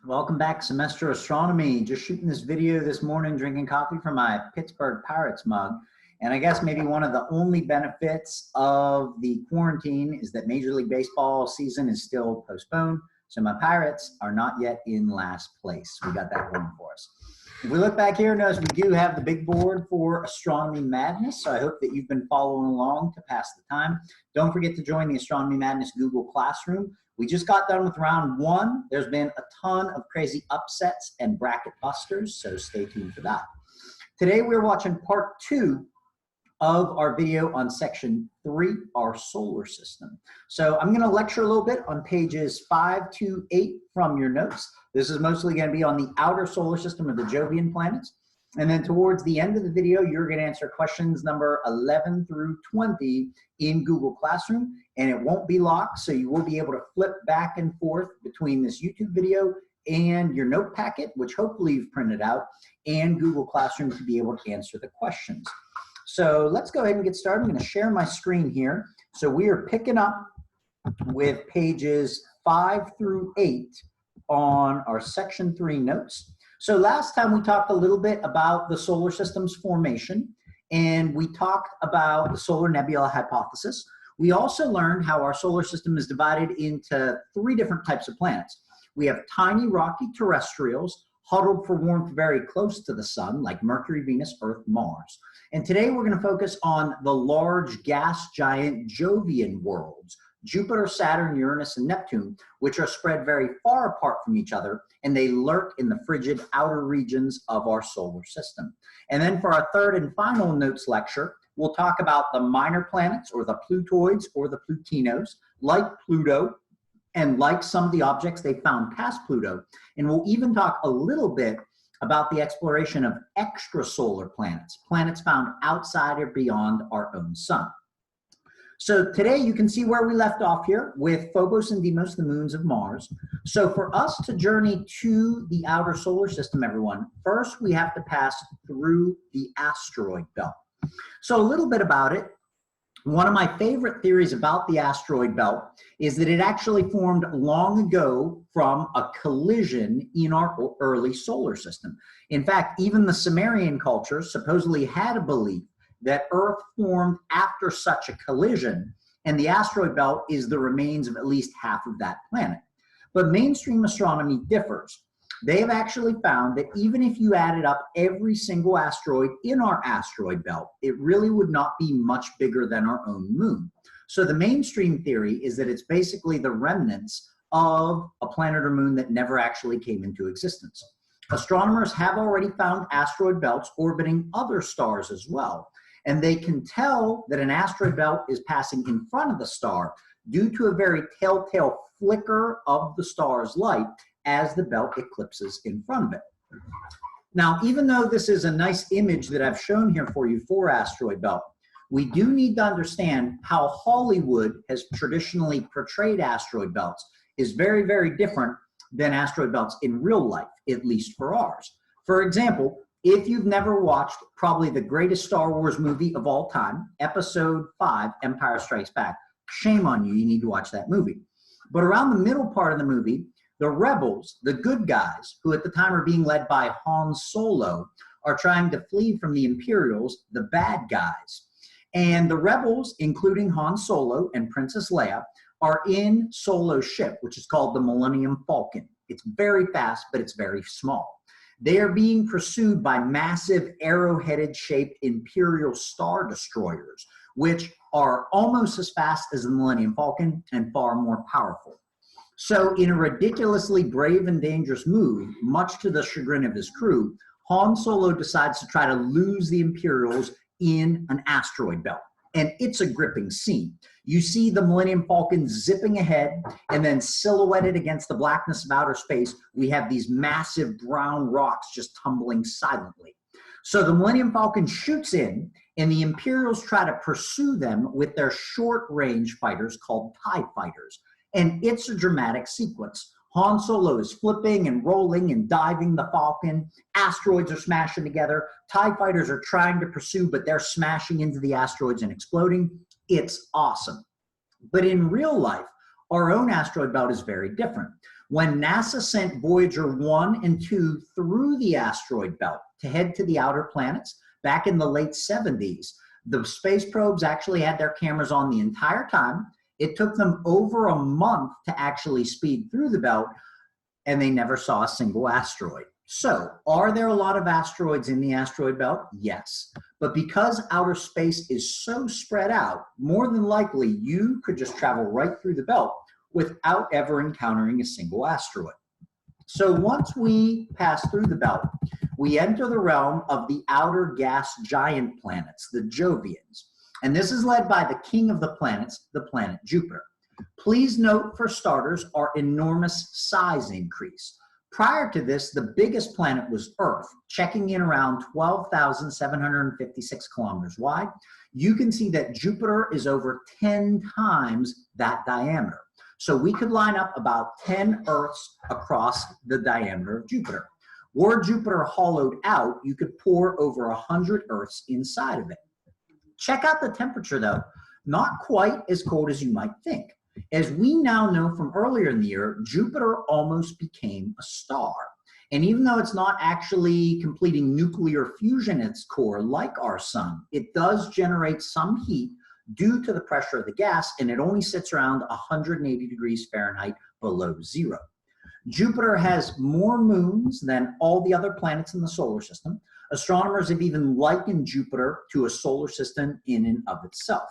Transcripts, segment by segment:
Welcome back, Semester Astronomy. Just shooting this video this morning, drinking coffee from my Pittsburgh Pirates mug. And I guess maybe one of the only benefits of the quarantine is that Major League Baseball season is still postponed. So my Pirates are not yet in last place. We got that going for us. If we look back here, notice we do have the big board for Astronomy Madness. So I hope that you've been following along to pass the time. Don't forget to join the Astronomy Madness Google Classroom. We just got done with round one. There's been a ton of crazy upsets and bracket busters, so stay tuned for that. Today we're watching part two of our video on section 3, our solar system. So I'm going to lecture a little bit on pages 5 to 8 from your notes. This is mostly going to be on the outer solar system of the Jovian planets. And then towards the end of the video, you're going to answer questions number 11 through 20 in Google Classroom, and it won't be locked, so you will be able to flip back and forth between this YouTube video and your note packet, which hopefully you've printed out, and Google Classroom to be able to answer the questions. So let's go ahead and get started. I'm going to share my screen here. So we are picking up with pages 5 through 8 on our section 3 notes. So last time we talked a little bit about the solar system's formation, and we talked about the solar nebula hypothesis. We also learned how our solar system is divided into 3 different types of planets. We have tiny rocky terrestrials huddled for warmth very close to the sun, like Mercury, Venus, Earth, Mars. And today we're going to focus on the large gas giant Jovian worlds, Jupiter, Saturn, Uranus, and Neptune, which are spread very far apart from each other, and they lurk in the frigid outer regions of our solar system. And then for our third and final notes lecture, we'll talk about the minor planets, or the Plutoids, or the Plutinos, like Pluto, and like some of the objects they found past Pluto. And we'll even talk a little bit about the exploration of extrasolar planets, planets found outside or beyond our own sun. So today you can see where we left off here with Phobos and Deimos, the moons of Mars. So for us to journey to the outer solar system, everyone, first we have to pass through the asteroid belt. So a little bit about it. One of my favorite theories about the asteroid belt is that it actually formed long ago from a collision in our early solar system. In fact, even the Sumerian culture supposedly had a belief that Earth formed after such a collision, and the asteroid belt is the remains of at least half of that planet. But mainstream astronomy differs. They have actually found that even if you added up every single asteroid in our asteroid belt, it really would not be much bigger than our own moon. So the mainstream theory is that it's basically the remnants of a planet or moon that never actually came into existence. Astronomers have already found asteroid belts orbiting other stars as well. And they can tell that an asteroid belt is passing in front of the star due to a very telltale flicker of the star's light as the belt eclipses in front of it. Now, even though this is a nice image that I've shown here for you for asteroid belt, we do need to understand how Hollywood has traditionally portrayed asteroid belts is very, very different than asteroid belts in real life, at least for ours. For example, if you've never watched probably the greatest Star Wars movie of all time, Episode 5, Empire Strikes Back, shame on you, you need to watch that movie. But around the middle part of the movie, the rebels, the good guys, who at the time are being led by Han Solo, are trying to flee from the Imperials, the bad guys. And the rebels, including Han Solo and Princess Leia, are in Solo's ship, which is called the Millennium Falcon. It's very fast, but it's very small. They are being pursued by massive arrow-headed shaped Imperial Star Destroyers, which are almost as fast as the Millennium Falcon and far more powerful. So in a ridiculously brave and dangerous move, much to the chagrin of his crew, Han Solo decides to try to lose the Imperials in an asteroid belt. And it's a gripping scene. You see the Millennium Falcon zipping ahead, and then silhouetted against the blackness of outer space, we have these massive brown rocks just tumbling silently. So the Millennium Falcon shoots in, and the Imperials try to pursue them with their short-range fighters called TIE fighters. And it's a dramatic sequence. Han Solo is flipping and rolling and diving the Falcon. Asteroids are smashing together. TIE fighters are trying to pursue, but they're smashing into the asteroids and exploding. It's awesome. But in real life, our own asteroid belt is very different. When NASA sent Voyager 1 and 2 through the asteroid belt to head to the outer planets back in the late 70s, the space probes actually had their cameras on the entire time. It took them over a month to actually speed through the belt, and they never saw a single asteroid. So, are there a lot of asteroids in the asteroid belt? Yes. But because outer space is so spread out, more than likely you could just travel right through the belt without ever encountering a single asteroid. So once we pass through the belt, we enter the realm of the outer gas giant planets, the Jovians. And this is led by the king of the planets, the planet Jupiter. Please note, for starters, our enormous size increase. Prior to this, the biggest planet was Earth, checking in around 12,756 kilometers wide. You can see that Jupiter is over 10 times that diameter. So we could line up about 10 Earths across the diameter of Jupiter. Were Jupiter hollowed out, you could pour over 100 Earths inside of it. Check out the temperature though. Not quite as cold as you might think. As we now know from earlier in the year, Jupiter almost became a star. And even though it's not actually completing nuclear fusion at its core like our sun, it does generate some heat due to the pressure of the gas, and it only sits around 180 degrees Fahrenheit below zero. Jupiter has more moons than all the other planets in the solar system. Astronomers have even likened Jupiter to a solar system in and of itself.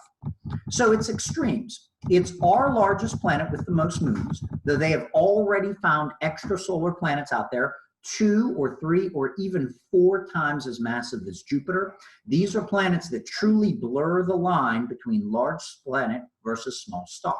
So it's extremes. It's our largest planet with the most moons, though they have already found extrasolar planets out there 2 or 3 or even 4 times as massive as Jupiter. These are planets that truly blur the line between large planet versus small star.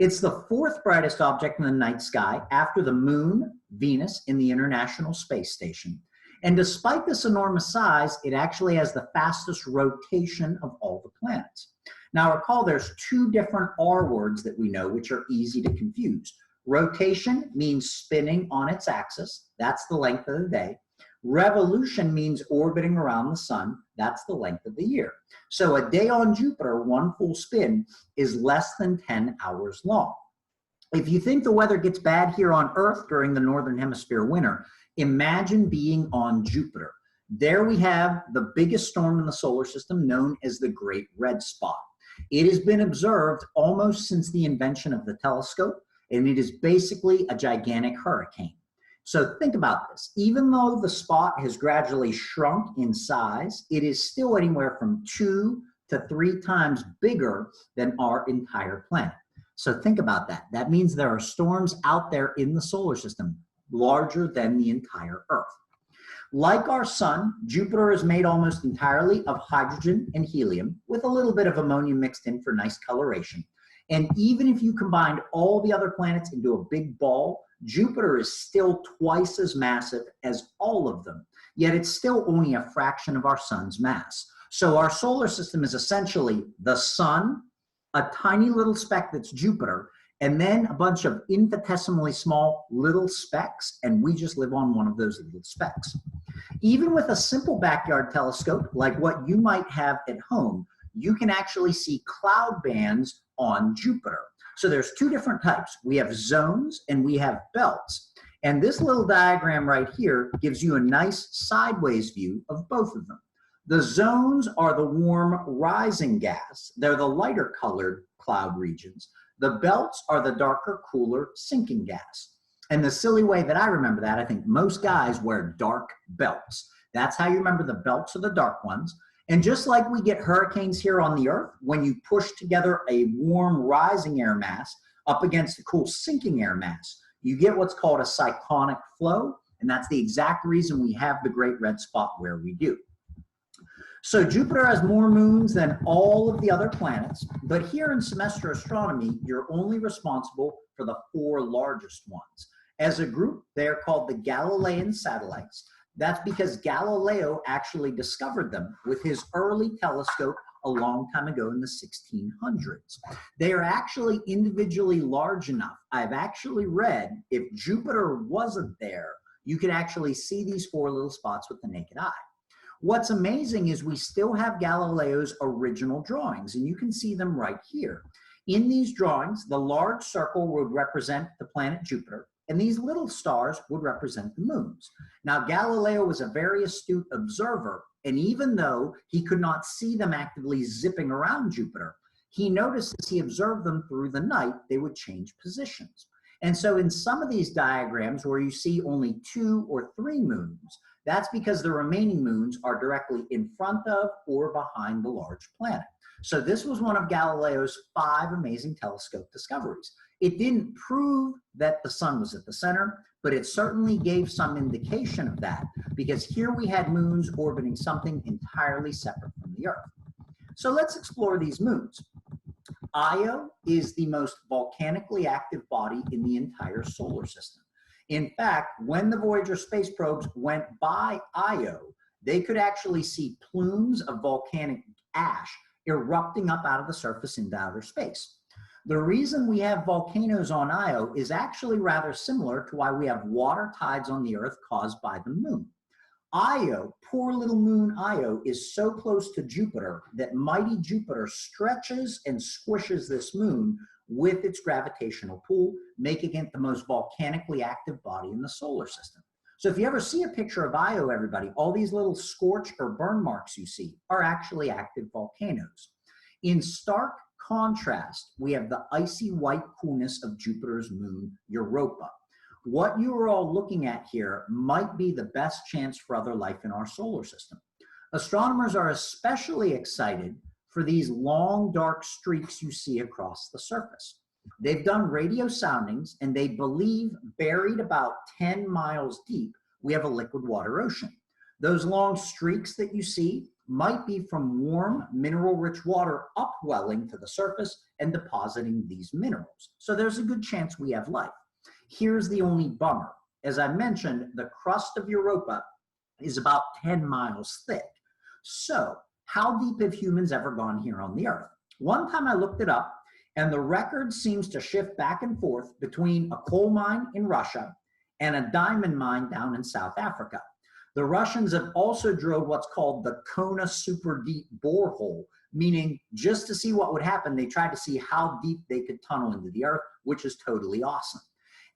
It's the 4th brightest object in the night sky after the Moon, Venus, and the International Space Station. And despite this enormous size, it actually has the fastest rotation of all the planets. Now recall, there's 2 different R words that we know which are easy to confuse. Rotation means spinning on its axis. That's the length of the day. Revolution means orbiting around the sun. That's the length of the year. So a day on Jupiter, one full spin, is less than 10 hours long. If you think the weather gets bad here on Earth during the Northern Hemisphere winter, imagine being on Jupiter. There we have the biggest storm in the solar system, known as the Great Red Spot. It has been observed almost since the invention of the telescope, and it is basically a gigantic hurricane. So think about this. Even though the spot has gradually shrunk in size, it is still anywhere from 2 to 3 times bigger than our entire planet. So think about that. That means there are storms out there in the solar system larger than the entire Earth. Like our sun, Jupiter is made almost entirely of hydrogen and helium with a little bit of ammonia mixed in for nice coloration. And even if you combined all the other planets into a big ball, Jupiter is still twice as massive as all of them, yet it's still only a fraction of our sun's mass. So our solar system is essentially the sun, a tiny little speck that's Jupiter, and then a bunch of infinitesimally small little specks, and we just live on one of those little specks. Even with a simple backyard telescope, like what you might have at home, you can actually see cloud bands on Jupiter. So there's 2 different types. We have zones and we have belts. And this little diagram right here gives you a nice sideways view of both of them. The zones are the warm rising gas. They're the lighter colored cloud regions. The belts are the darker, cooler sinking gas. And the silly way that I remember that, I think most guys wear dark belts. That's how you remember the belts are the dark ones. And just like we get hurricanes here on the Earth, when you push together a warm rising air mass up against a cool sinking air mass, you get what's called a cyclonic flow. And that's the exact reason we have the Great Red Spot where we do. So Jupiter has more moons than all of the other planets, but here in semester astronomy, you're only responsible for the 4 largest ones. As a group, they are called the Galilean satellites. That's because Galileo actually discovered them with his early telescope a long time ago in the 1600s. They are actually individually large enough. I've actually read if Jupiter wasn't there, you could actually see these 4 little spots with the naked eye. What's amazing is we still have Galileo's original drawings, and you can see them right here. In these drawings, the large circle would represent the planet Jupiter. and these little stars would represent the moons. Now, Galileo was a very astute observer, and even though he could not see them actively zipping around Jupiter, he noticed as he observed them through the night, they would change positions. And so in some of these diagrams where you see only 2 or 3 moons, that's because the remaining moons are directly in front of or behind the large planet. So this was one of Galileo's 5 amazing telescope discoveries. It didn't prove that the sun was at the center, but it certainly gave some indication of that, because here we had moons orbiting something entirely separate from the Earth. So let's explore these moons. Io is the most volcanically active body in the entire solar system. In fact, when the Voyager space probes went by Io, they could actually see plumes of volcanic ash erupting up out of the surface into outer space. The reason we have volcanoes on Io is actually rather similar to why we have water tides on the Earth caused by the moon. Io, poor little moon Io, is so close to Jupiter that mighty Jupiter stretches and squishes this moon with its gravitational pull, making it the most volcanically active body in the solar system. So if you ever see a picture of Io, everybody, all these little scorch or burn marks you see are actually active volcanoes. In stark contrast, we have the icy white coolness of Jupiter's moon, Europa. What you are all looking at here might be the best chance for other life in our solar system. Astronomers are especially excited for these long, dark streaks you see across the surface. They've done radio soundings, and they believe buried about 10 miles deep, we have a liquid water ocean. Those long streaks that you see might be from warm, mineral-rich water upwelling to the surface and depositing these minerals. So there's a good chance we have life. Here's the only bummer. As I mentioned, the crust of Europa is about 10 miles thick. So how deep have humans ever gone here on the Earth? One time I looked it up, and the record seems to shift back and forth between a coal mine in Russia and a diamond mine down in South Africa. The Russians have also drilled what's called the Kona super deep borehole, meaning just to see what would happen, they tried to see how deep they could tunnel into the Earth, which is totally awesome.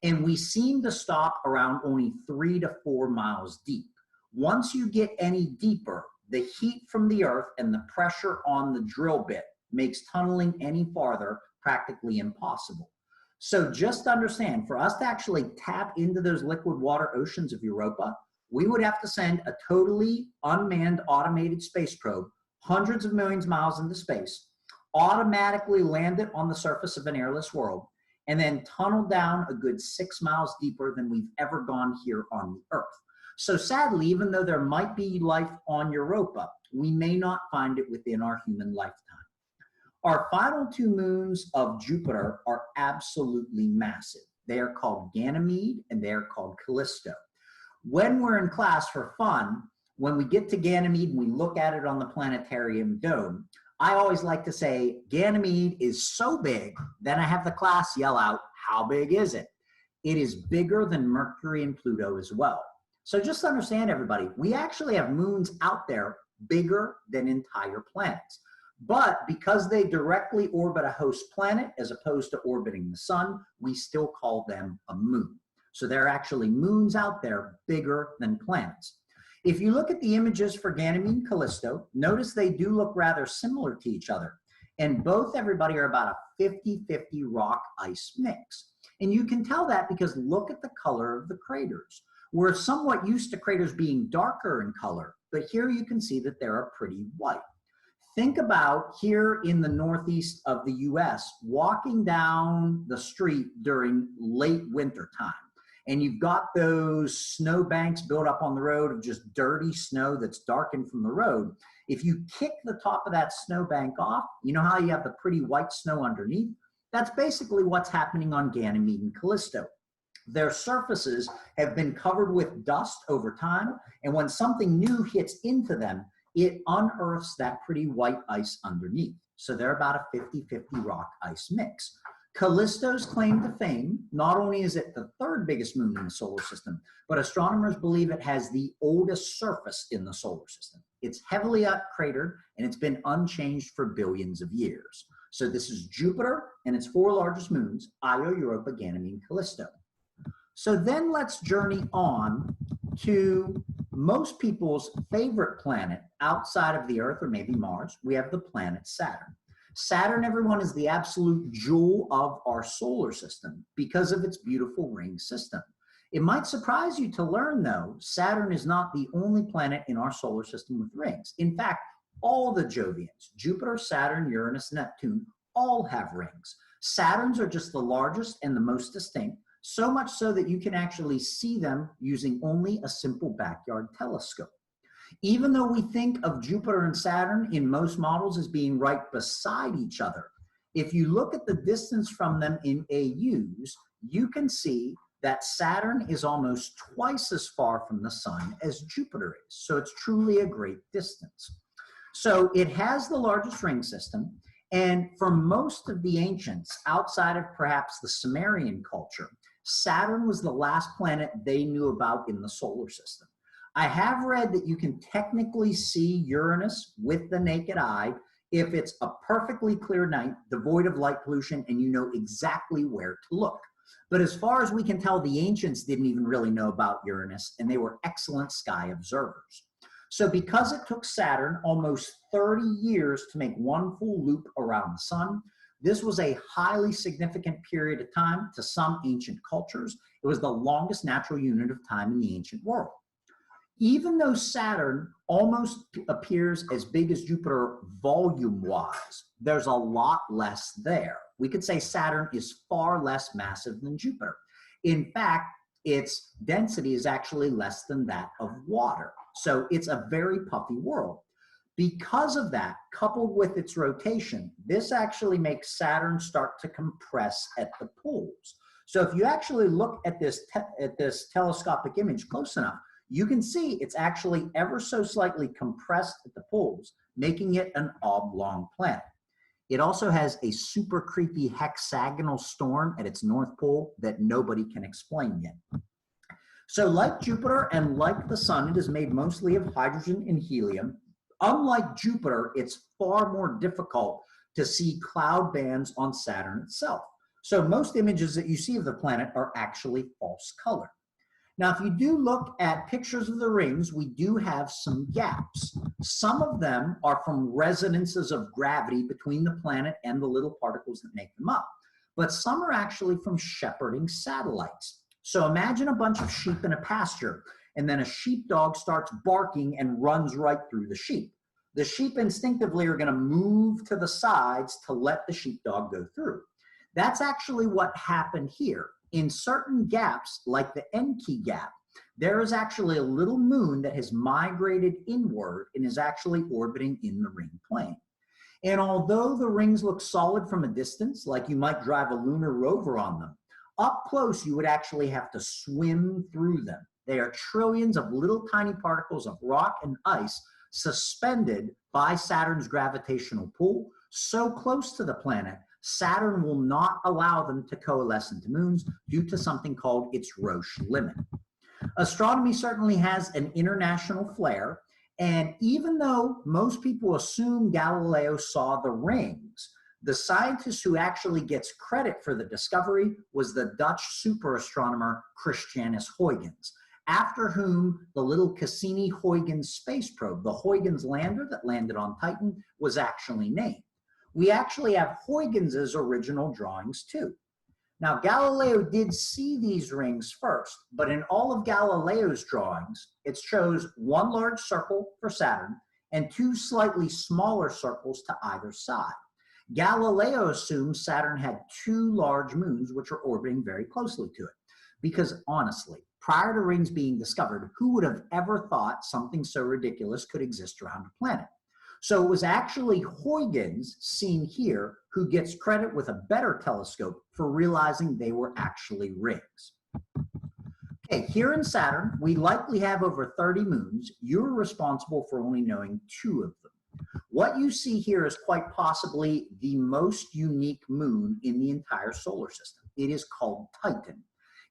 And we seem to stop around only 3 to 4 miles deep. Once you get any deeper, the heat from the Earth and the pressure on the drill bit makes tunneling any farther practically impossible. So just understand, for us to actually tap into those liquid water oceans of Europa, we would have to send a totally unmanned automated space probe hundreds of millions of miles into space, automatically land it on the surface of an airless world, and then tunnel down a good 6 miles deeper than we've ever gone here on the Earth. So sadly, even though there might be life on Europa, we may not find it within our human lifetime. Our final 2 moons of Jupiter are absolutely massive. They are called Ganymede and they are called Callisto. When we're in class for fun, when we get to Ganymede and we look at it on the planetarium dome, I always like to say, Ganymede is so big, then I have the class yell out, how big is it? It is bigger than Mercury and Pluto as well. So just understand, everybody, we actually have moons out there bigger than entire planets. But because they directly orbit a host planet as opposed to orbiting the sun, we still call them a moon. So there are actually moons out there bigger than planets. If you look at the images for Ganymede and Callisto, notice they do look rather similar to each other. And both, everybody, are about a 50-50 rock-ice mix. And you can tell that because look at the color of the craters. We're somewhat used to craters being darker in color, but here you can see that they are pretty white. Think about here in the northeast of the US, walking down the street during late winter time. And you've got those snow banks built up on the road of just dirty snow that's darkened from the road. If you kick the top of that snow bank off, you know how you have the pretty white snow underneath? That's basically what's happening on Ganymede and Callisto. Their surfaces have been covered with dust over time, and when something new hits into them, it unearths that pretty white ice underneath. So they're about a 50-50 rock-ice mix. Callisto's claim to fame, not only is it the 3rd biggest moon in the solar system, but astronomers believe it has the oldest surface in the solar system. It's heavily cratered, and it's been unchanged for billions of years. So this is Jupiter and its 4 largest moons, Io, Europa, Ganymede, and Callisto. So then let's journey on to most people's favorite planet outside of the Earth or maybe Mars. We have the planet Saturn. Saturn, everyone, is the absolute jewel of our solar system because of its beautiful ring system. It might surprise you to learn, though, Saturn is not the only planet in our solar system with rings. In fact, all the Jovians, Jupiter, Saturn, Uranus, Neptune, all have rings. Saturn's are just the largest and the most distinct, so much so that you can actually see them using only a simple backyard telescope. Even though we think of Jupiter and Saturn in most models as being right beside each other, if you look at the distance from them in AUs, you can see that Saturn is almost twice as far from the sun as Jupiter is. So it's truly a great distance. So it has the largest ring system. And for most of the ancients, outside of perhaps the Sumerian culture, Saturn was the last planet they knew about in the solar system. I have read that you can technically see Uranus with the naked eye if it's a perfectly clear night, devoid of light pollution, and you know exactly where to look. But as far as we can tell, the ancients didn't even really know about Uranus, and they were excellent sky observers. So because it took Saturn almost 30 years to make one full loop around the sun, this was a highly significant period of time to some ancient cultures. It was the longest natural unit of time in the ancient world. Even though Saturn almost appears as big as Jupiter volume-wise, there's a lot less there. We could say Saturn is far less massive than Jupiter. In fact, its density is actually less than that of water. So it's a very puffy world. Because of that, coupled with its rotation, this actually makes Saturn start to compress at the poles. So if you actually look at this telescopic image close enough, you can see it's actually ever so slightly compressed at the poles, making it an oblong planet. It also has a super creepy hexagonal storm at its north pole that nobody can explain yet. So like Jupiter and like the sun, it is made mostly of hydrogen and helium. Unlike Jupiter, it's far more difficult to see cloud bands on Saturn itself. So most images that you see of the planet are actually false color. Now, if you do look at pictures of the rings, we do have some gaps. Some of them are from resonances of gravity between the planet and the little particles that make them up. But some are actually from shepherding satellites. So imagine a bunch of sheep in a pasture, and then a sheepdog starts barking and runs right through the sheep. The sheep instinctively are going to move to the sides to let the sheepdog go through. That's actually what happened here. In certain gaps, like the Enki gap, there is actually a little moon that has migrated inward and is actually orbiting in the ring plane. And although the rings look solid from a distance, like you might drive a lunar rover on them, up close you would actually have to swim through them. They are trillions of little tiny particles of rock and ice suspended by Saturn's gravitational pull so close to the planet, Saturn will not allow them to coalesce into moons due to something called its Roche limit. Astronomy certainly has an international flair, and even though most people assume Galileo saw the rings, the scientist who actually gets credit for the discovery was the Dutch super astronomer Christianus Huygens, after whom the little Cassini-Huygens space probe, the Huygens lander that landed on Titan, was actually named. We actually have Huygens' original drawings too. Now, Galileo did see these rings first, but in all of Galileo's drawings, it shows one large circle for Saturn and two slightly smaller circles to either side. Galileo assumes Saturn had two large moons which are orbiting very closely to it. Because honestly, prior to rings being discovered, who would have ever thought something so ridiculous could exist around a planet? So it was actually Huygens, seen here, who gets credit with a better telescope for realizing they were actually rings. Okay, here in Saturn, we likely have over 30 moons. You're responsible for only knowing 2 of them. What you see here is quite possibly the most unique moon in the entire solar system. It is called Titan.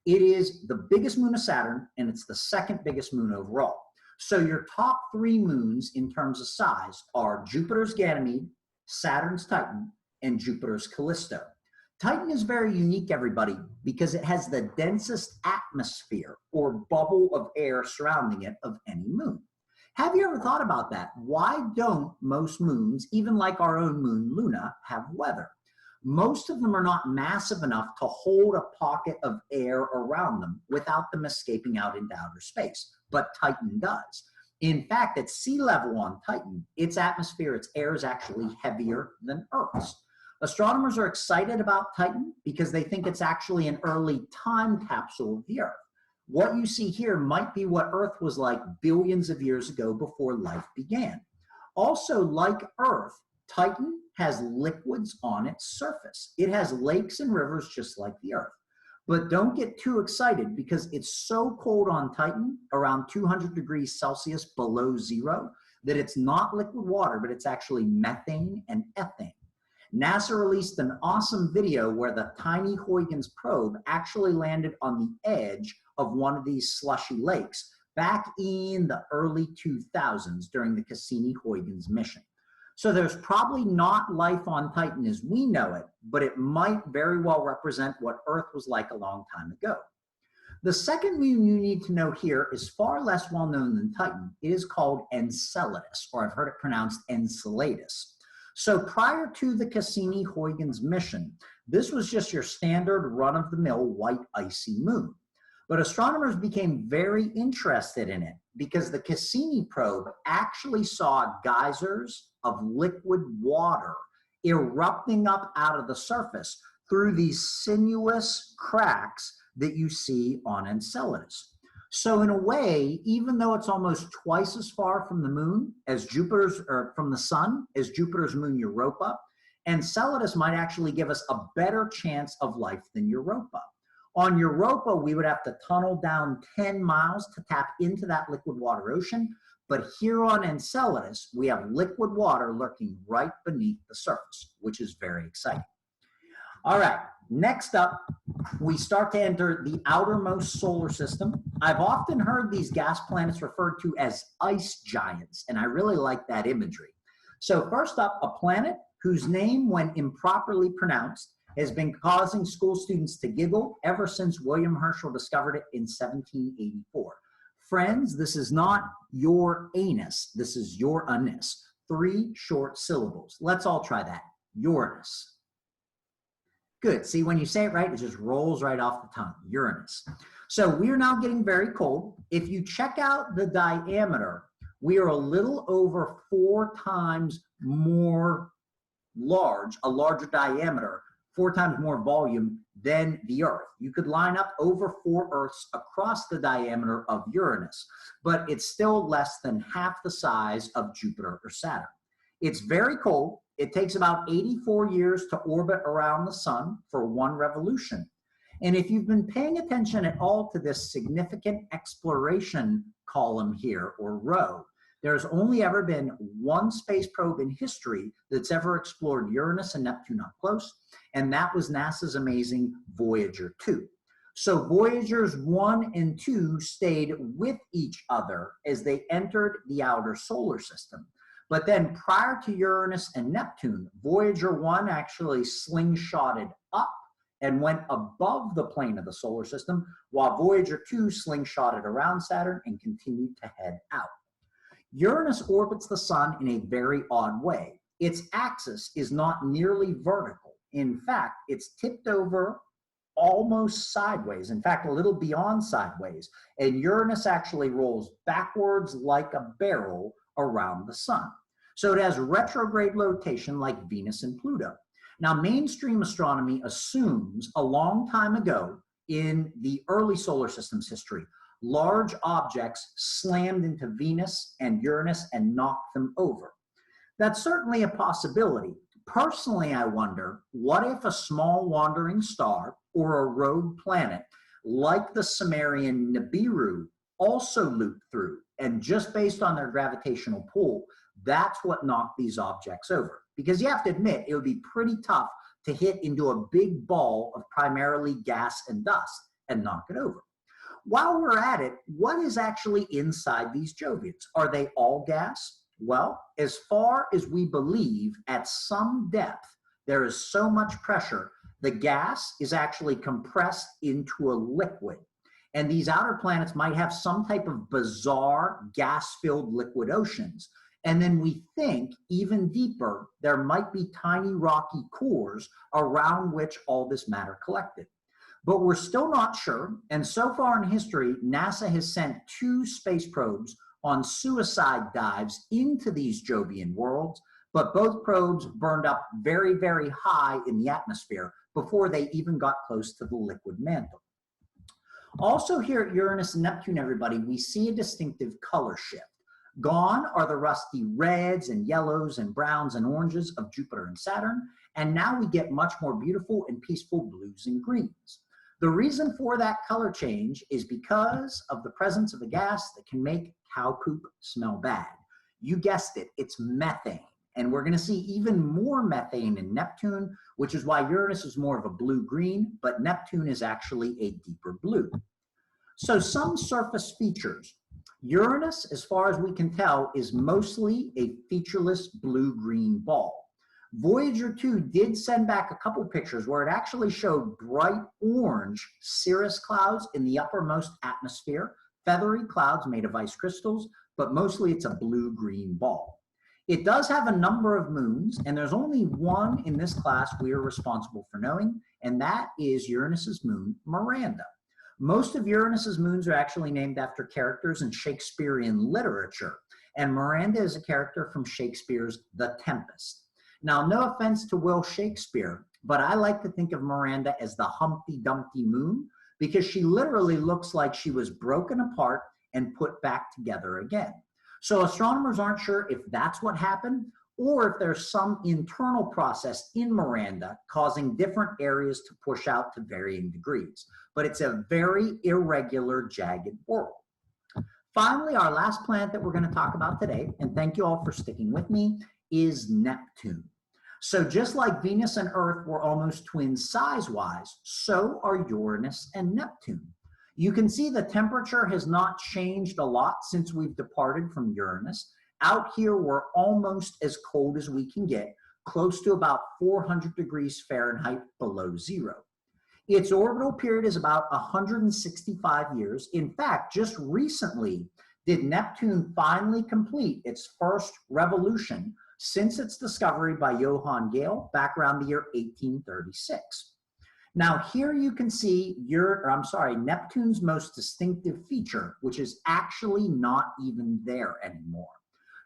It is the biggest moon of Saturn, and it's the second biggest moon overall. So your top 3 moons in terms of size are Jupiter's Ganymede, Saturn's Titan, and Jupiter's Callisto. Titan is very unique, everybody, because it has the densest atmosphere or bubble of air surrounding it of any moon. Have you ever thought about that? Why don't most moons, even like our own moon Luna, have weather? Most of them are not massive enough to hold a pocket of air around them without them escaping out into outer space, but Titan does. In fact, at sea level on Titan, its atmosphere, its air is actually heavier than Earth's. Astronomers are excited about Titan because they think it's actually an early time capsule of the Earth. What you see here might be what Earth was like billions of years ago before life began. Also, like Earth, Titan has liquids on its surface. It has lakes and rivers just like the Earth. But don't get too excited because it's so cold on Titan, around 200 degrees Celsius below zero, that it's not liquid water, but it's actually methane and ethane. NASA released an awesome video where the tiny Huygens probe actually landed on the edge of one of these slushy lakes back in the early 2000s during the Cassini-Huygens mission. So there's probably not life on Titan as we know it, but it might very well represent what Earth was like a long time ago. The second moon you need to know here is far less well known than Titan. It is called Enceladus, or I've heard it pronounced Enceladus. So prior to the Cassini-Huygens mission, this was just your standard run-of-the-mill white icy moon. But astronomers became very interested in it because the Cassini probe actually saw geysers of liquid water erupting up out of the surface through these sinuous cracks that you see on Enceladus. So in a way, even though it's almost twice as far from the moon as Jupiter's, or from the sun as Jupiter's moon Europa, Enceladus might actually give us a better chance of life than Europa. On Europa, we would have to tunnel down 10 miles to tap into that liquid water ocean. But here on Enceladus, we have liquid water lurking right beneath the surface, which is very exciting. All right, next up, we start to enter the outermost solar system. I've often heard these gas planets referred to as ice giants, and I really like that imagery. So first up, a planet whose name, when improperly pronounced, has been causing school students to giggle ever since William Herschel discovered it in 1784. Friends, this is not your anus, this is Uranus. 3 short syllables. Let's all try that. Uranus. Good. See, when you say it right, it just rolls right off the tongue. Uranus. So we are now getting very cold. If you check out the diameter, we are a little over 4 times more large, a larger diameter, 4 times more volume than the Earth. You could line up over 4 Earths across the diameter of Uranus, but it's still less than half the size of Jupiter or Saturn. It's very cold. It takes about 84 years to orbit around the sun for 1 revolution. And if you've been paying attention at all to this significant exploration column here, or row, there's only ever been 1 space probe in history that's ever explored Uranus and Neptune up close, and that was NASA's amazing Voyager 2. So Voyagers 1 and 2 stayed with each other as they entered the outer solar system. But then prior to Uranus and Neptune, Voyager 1 actually slingshotted up and went above the plane of the solar system, while Voyager 2 slingshotted around Saturn and continued to head out. Uranus orbits the sun in a very odd way. Its axis is not nearly vertical. In fact, it's tipped over almost sideways, in fact, a little beyond sideways, and Uranus actually rolls backwards like a barrel around the sun. So it has retrograde rotation like Venus and Pluto. Now, mainstream astronomy assumes a long time ago in the early solar system's history, large objects slammed into Venus and Uranus and knocked them over. That's certainly a possibility. Personally, I wonder, what if a small wandering star or a rogue planet like the Sumerian Nibiru also looped through, and just based on their gravitational pull, that's what knocked these objects over? Because you have to admit, it would be pretty tough to hit into a big ball of primarily gas and dust and knock it over. While we're at it, what is actually inside these Jovians? Are they all gas? Well, as far as we believe, at some depth, there is so much pressure The gas is actually compressed into a liquid. And these outer planets might have some type of bizarre gas-filled liquid oceans. And then we think even deeper, there might be tiny rocky cores around which all this matter collected. But we're still not sure. And so far in history, NASA has sent 2 space probes on suicide dives into these Jovian worlds, but both probes burned up very, very high in the atmosphere before they even got close to the liquid mantle. Also here at Uranus and Neptune, everybody, we see a distinctive color shift. Gone are the rusty reds and yellows and browns and oranges of Jupiter and Saturn, and now we get much more beautiful and peaceful blues and greens. The reason for that color change is because of the presence of a gas that can make cow poop smell bad. You guessed it, it's methane. And we're going to see even more methane in Neptune, which is why Uranus is more of a blue-green, but Neptune is actually a deeper blue. So some surface features. Uranus, as far as we can tell, is mostly a featureless blue-green ball. Voyager 2 did send back a couple pictures where it actually showed bright orange cirrus clouds in the uppermost atmosphere, feathery clouds made of ice crystals, but mostly it's a blue-green ball. It does have a number of moons, and there's only one in this class we are responsible for knowing, and that is Uranus's moon, Miranda. Most of Uranus's moons are actually named after characters in Shakespearean literature, and Miranda is a character from Shakespeare's The Tempest. Now, no offense to Will Shakespeare, but I like to think of Miranda as the Humpty Dumpty moon because she literally looks like she was broken apart and put back together again. So astronomers aren't sure if that's what happened or if there's some internal process in Miranda causing different areas to push out to varying degrees. But it's a very irregular, jagged world. Finally, our last planet that we're going to talk about today, and thank you all for sticking with me, is Neptune. So just like Venus and Earth were almost twins size-wise, so are Uranus and Neptune. You can see the temperature has not changed a lot since we've departed from Uranus. Out here, we're almost as cold as we can get, close to about 400 degrees Fahrenheit below zero. Its orbital period is about 165 years. In fact, just recently did Neptune finally complete its first revolution since its discovery by Johann Gale back around the year 1836. Now here you can see Neptune's most distinctive feature, which is actually not even there anymore.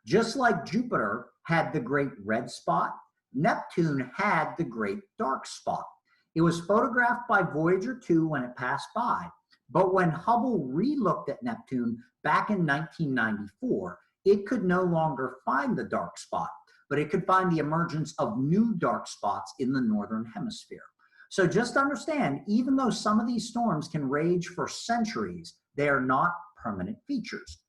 Just like Jupiter had the great red spot, Neptune had the great dark spot. It was photographed by Voyager 2 when it passed by, but when Hubble re-looked at Neptune back in 1994, it could no longer find the dark spot, but it could find the emergence of new dark spots in the northern hemisphere. So just understand, even though some of these storms can rage for centuries, they are not permanent features.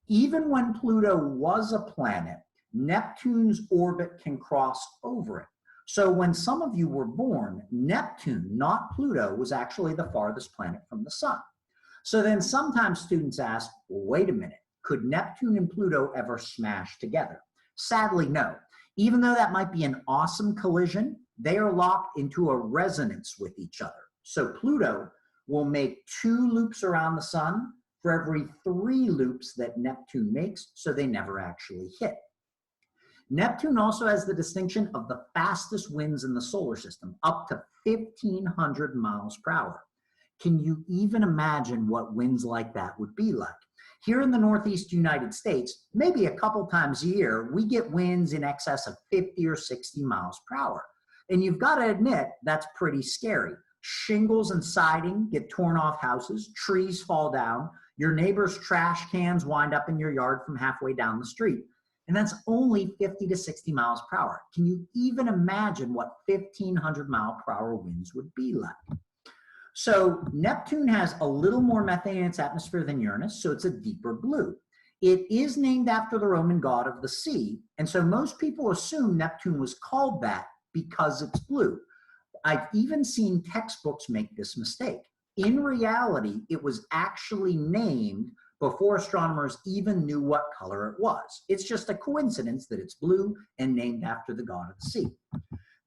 Even when Pluto was a planet, Neptune's orbit can cross over it. So when some of you were born, Neptune, not Pluto, was actually the farthest planet from the sun. So then sometimes students ask, well, wait a minute, could Neptune and Pluto ever smash together? Sadly, no. Even though that might be an awesome collision, they are locked into a resonance with each other. So Pluto will make 2 loops around the sun for every 3 loops that Neptune makes, so they never actually hit. Neptune also has the distinction of the fastest winds in the solar system, up to 1,500 miles per hour. Can you even imagine what winds like that would be like? Here in the Northeast United States, maybe a couple times a year, we get winds in excess of 50 or 60 miles per hour. And you've got to admit, that's pretty scary. Shingles and siding get torn off houses, trees fall down, your neighbor's trash cans wind up in your yard from halfway down the street. And that's only 50 to 60 miles per hour. Can you even imagine what 1,500 mile per hour winds would be like? So Neptune has a little more methane in its atmosphere than Uranus, so it's a deeper blue. It is named after the Roman god of the sea, and so most people assume Neptune was called that because it's blue. I've even seen textbooks make this mistake. In reality, it was actually named before astronomers even knew what color it was. It's just a coincidence that it's blue and named after the god of the sea.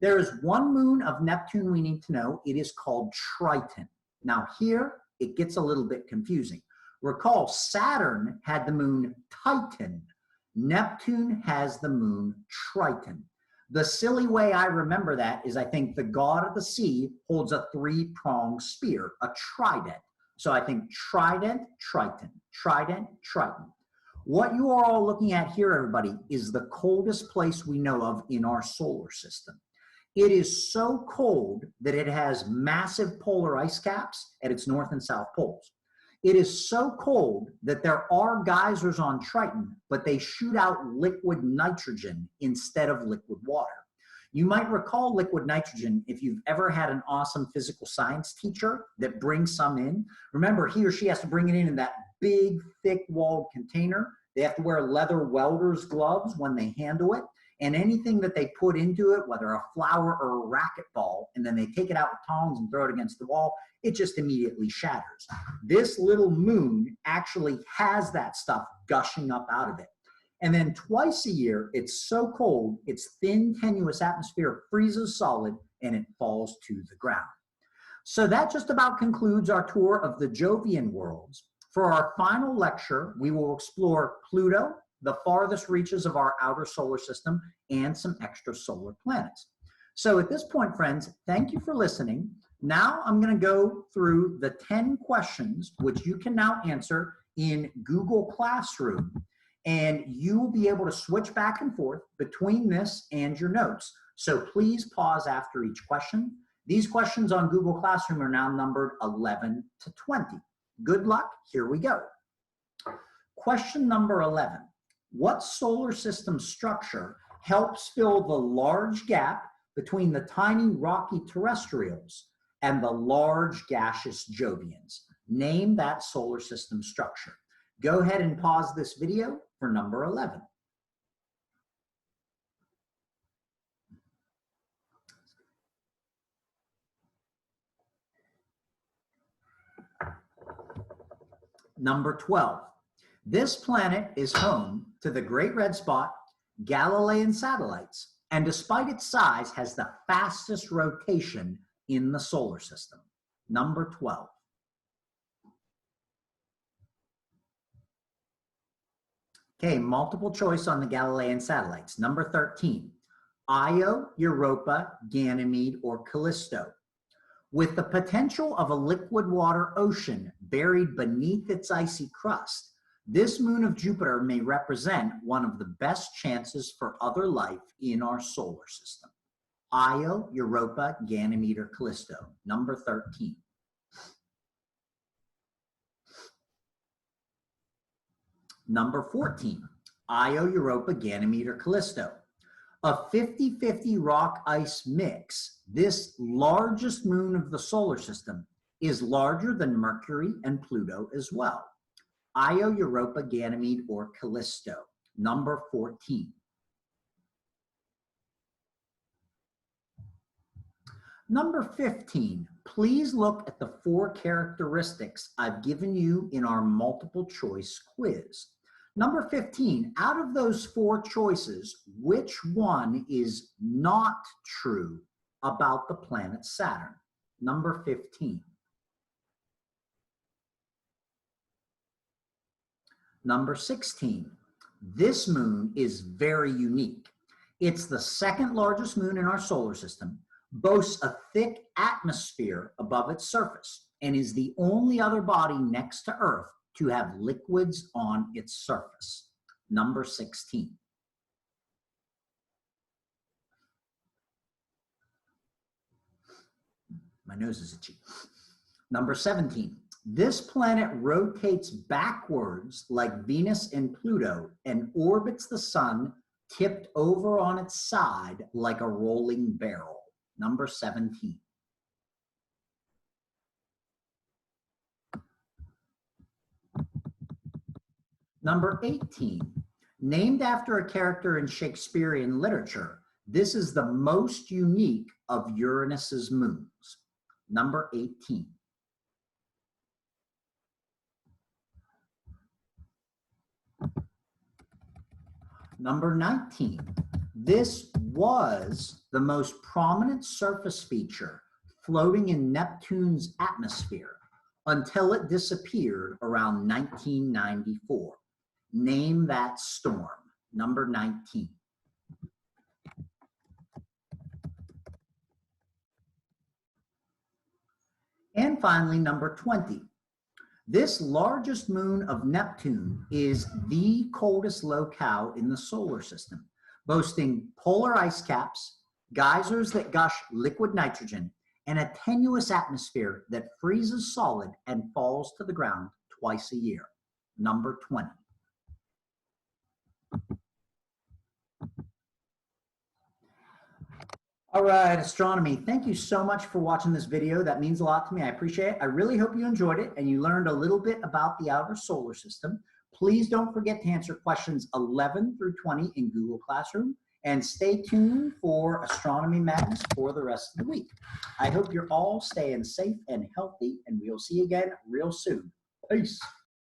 There is one moon of Neptune we need to know. It is called Triton. Now here, it gets a little bit confusing. Recall, Saturn had the moon Titan. Neptune has the moon Triton. The silly way I remember that is I think the god of the sea holds a three-pronged spear, a trident. So I think trident, Triton, trident, Triton. What you are all looking at here, everybody, is the coldest place we know of in our solar system. It is so cold that it has massive polar ice caps at its north and south poles. It is so cold that there are geysers on Triton, but they shoot out liquid nitrogen instead of liquid water. You might recall liquid nitrogen if you've ever had an awesome physical science teacher that brings some in. Remember, he or she has to bring it in that big, thick-walled container. They have to wear leather welder's gloves when they handle it. And anything that they put into it, whether a flower or a racquetball, and then they take it out with tongs and throw it against the wall, it just immediately shatters. This little moon actually has that stuff gushing up out of it. And then twice a year, it's so cold, its thin, tenuous atmosphere freezes solid and it falls to the ground. So that just about concludes our tour of the Jovian worlds. For our final lecture, we will explore Pluto, the farthest reaches of our outer solar system, and some extrasolar planets. So at this point, friends, thank you for listening. Now I'm going to go through the 10 questions, which you can now answer in Google Classroom. And you will be able to switch back and forth between this and your notes. So please pause after each question. These questions on Google Classroom are now numbered 11 to 20. Good luck. Here we go. Question number 11. What solar system structure helps fill the large gap between the tiny rocky terrestrials and the large gaseous Jovians? Name that solar system structure. Go ahead and pause this video for number 11. Number 12. This planet is home to the Great Red Spot, Galilean satellites, and despite its size, has the fastest rotation in the solar system. Number 12. Okay, multiple choice on the Galilean satellites. Number 13, Io, Europa, Ganymede, or Callisto. With the potential of a liquid water ocean buried beneath its icy crust, this moon of Jupiter may represent one of the best chances for other life in our solar system. Io, Europa, Ganymede, or Callisto. Number 13. Number 14, Io, Europa, Ganymede, or Callisto. A 50-50 rock-ice mix, this largest moon of the solar system is larger than Mercury and Pluto as well. Io, Europa, Ganymede, or Callisto. Number 14. Number 15, please look at the 4 characteristics I've given you in our multiple choice quiz. Number 15, out of those 4 choices, which one is not true about the planet Saturn? Number 15. Number 16, this moon is very unique. It's the second largest moon in our solar system, boasts a thick atmosphere above its surface, and is the only other body next to Earth to have liquids on its surface. Number 16. My nose is itchy. Number 17. This planet rotates backwards like Venus and Pluto and orbits the sun tipped over on its side like a rolling barrel. Number 17. Number 18, named after a character in Shakespearean literature, this is the most unique of Uranus's moons. Number 18. Number 19, This was the most prominent surface feature floating in Neptune's atmosphere until it disappeared around 1994. Name that storm, number 19. And finally, number 20. This largest moon of Neptune is the coldest locale in the solar system, boasting polar ice caps, geysers that gush liquid nitrogen, and a tenuous atmosphere that freezes solid and falls to the ground twice a year. Number 20. All right, astronomy, thank you so much for watching this video. That means a lot to me. I appreciate it. I really hope you enjoyed it and you learned a little bit about the outer solar system. Please don't forget to answer questions 11 through 20 in Google Classroom, and stay tuned for Astronomy Madness for the rest of the week. I hope you're all staying safe and healthy, and we'll see you again real soon. Peace.